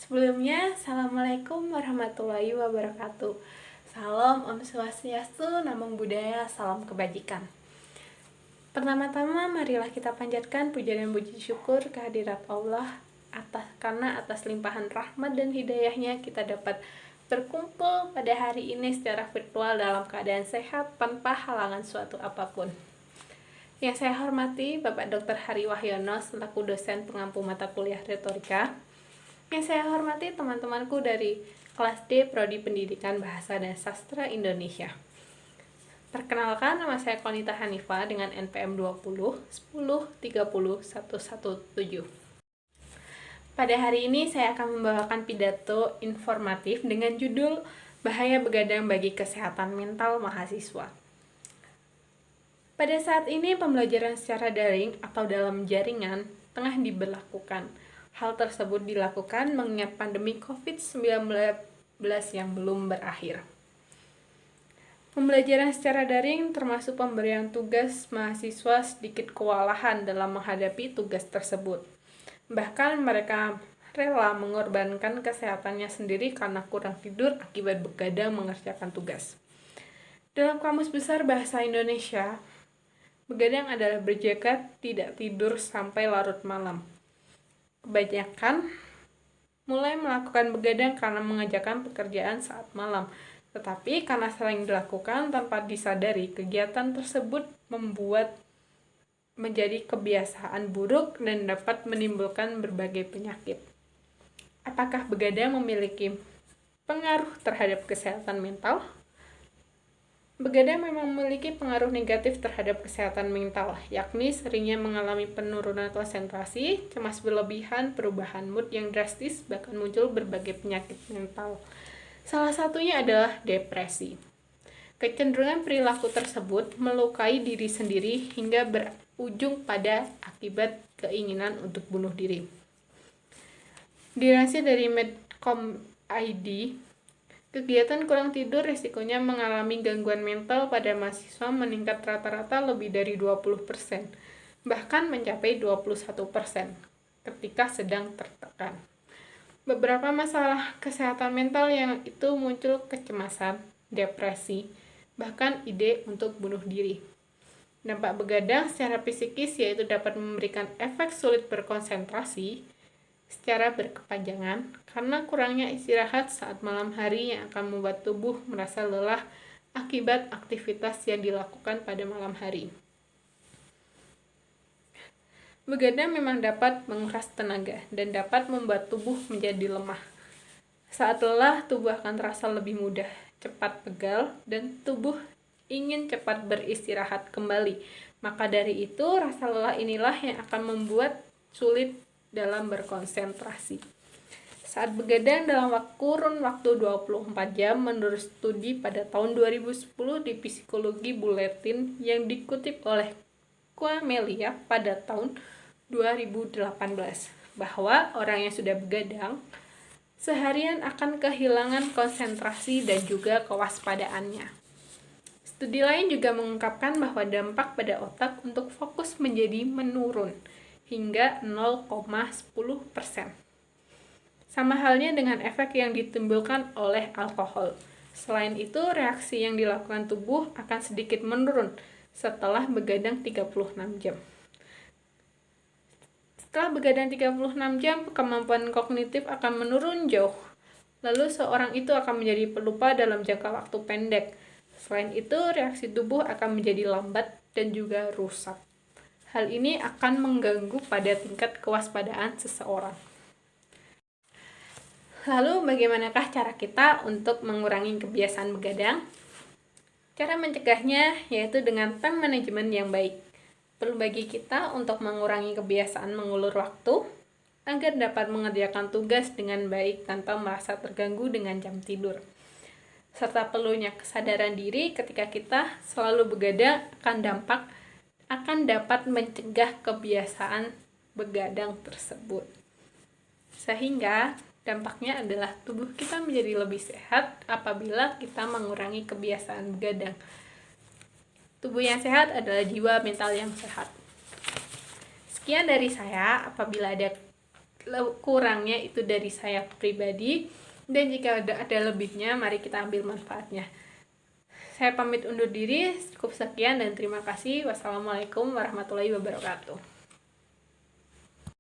Sebelumnya, Assalamualaikum warahmatullahi wabarakatuh. Salam Om Swastiastu, Namo Buddhaya, salam kebajikan. Pertama-tama, marilah kita panjatkan puja dan puji syukur kehadirat Allah karena atas limpahan rahmat dan hidayahnya kita dapat berkumpul pada hari ini secara virtual dalam keadaan sehat tanpa halangan suatu apapun. Yang saya hormati Bapak Dr. Hari Wahyono selaku dosen pengampu mata kuliah retorika. Yang saya hormati teman-temanku dari kelas D Prodi Pendidikan Bahasa dan Sastra Indonesia. Perkenalkan, nama saya Konita Hanifa dengan NPM 20 10 30 117. Pada hari ini saya akan membawakan pidato informatif dengan judul Bahaya Begadang bagi Kesehatan Mental Mahasiswa. Pada saat ini pembelajaran secara daring atau dalam jaringan tengah diberlakukan. Hal tersebut dilakukan mengingat pandemi COVID-19 yang belum berakhir. Pembelajaran secara daring termasuk pemberian tugas mahasiswa sedikit kewalahan dalam menghadapi tugas tersebut. Bahkan mereka rela mengorbankan kesehatannya sendiri karena kurang tidur akibat begadang mengerjakan tugas. Dalam Kamus Besar Bahasa Indonesia, begadang adalah berjaga tidak tidur sampai larut malam. Kebanyakan mulai melakukan begadang karena mengerjakan pekerjaan saat malam, tetapi karena sering dilakukan tanpa disadari, kegiatan tersebut membuat menjadi kebiasaan buruk dan dapat menimbulkan berbagai penyakit. Apakah begadang memiliki pengaruh terhadap kesehatan mental? Begadang memang memiliki pengaruh negatif terhadap kesehatan mental, yakni seringnya mengalami penurunan konsentrasi, cemas berlebihan, perubahan mood yang drastis, bahkan muncul berbagai penyakit mental. Salah satunya adalah depresi. Kecenderungan perilaku tersebut melukai diri sendiri hingga berujung pada akibat keinginan untuk bunuh diri. Dilansir dari Medcom.id, kegiatan kurang tidur risikonya mengalami gangguan mental pada mahasiswa meningkat rata-rata lebih dari 20%, bahkan mencapai 21% ketika sedang tertekan. Beberapa masalah kesehatan mental yang itu muncul kecemasan, depresi, bahkan ide untuk bunuh diri. Dampak begadang secara psikis yaitu dapat memberikan efek sulit berkonsentrasi secara berkepanjangan karena kurangnya istirahat saat malam hari yang akan membuat tubuh merasa lelah akibat aktivitas yang dilakukan pada malam hari. Begadang memang dapat menguras tenaga dan dapat membuat tubuh menjadi lemah. Saat lelah, tubuh akan terasa lebih mudah, cepat pegal, dan tubuh ingin cepat beristirahat kembali. Maka dari itu, rasa lelah inilah yang akan membuat sulit dalam berkonsentrasi. Saat begadang dalam kurun waktu 24 jam menurut studi pada tahun 2010 di Psikologi Buletin yang dikutip oleh Quamelia pada tahun 2018 bahwa orang yang sudah begadang seharian akan kehilangan konsentrasi dan juga kewaspadaannya. Studi lain juga mengungkapkan bahwa dampak pada otak untuk fokus menjadi menurun hingga 0,10%. Sama halnya dengan efek yang ditimbulkan oleh alkohol. Selain itu, reaksi yang dilakukan tubuh akan sedikit menurun setelah begadang 36 jam. Setelah begadang 36 jam, kemampuan kognitif akan menurun jauh. Lalu seorang itu akan menjadi pelupa dalam jangka waktu pendek. Selain itu, reaksi tubuh akan menjadi lambat dan juga rusak. Hal ini akan mengganggu pada tingkat kewaspadaan seseorang. Lalu, bagaimanakah cara kita untuk mengurangi kebiasaan begadang? Cara mencegahnya yaitu dengan time management yang baik. Perlu bagi kita untuk mengurangi kebiasaan mengulur waktu agar dapat mengerjakan tugas dengan baik tanpa merasa terganggu dengan jam tidur. Serta perlunya kesadaran diri ketika kita selalu begadang akan dapat mencegah kebiasaan begadang tersebut. Sehingga dampaknya adalah tubuh kita menjadi lebih sehat apabila kita mengurangi kebiasaan begadang. Tubuh yang sehat adalah jiwa mental yang sehat. Sekian dari saya. Apabila ada kurangnya itu dari saya pribadi, dan jika ada lebihnya mari kita ambil manfaatnya. Saya pamit undur diri, cukup sekian dan terima kasih. Wassalamualaikum warahmatullahi wabarakatuh.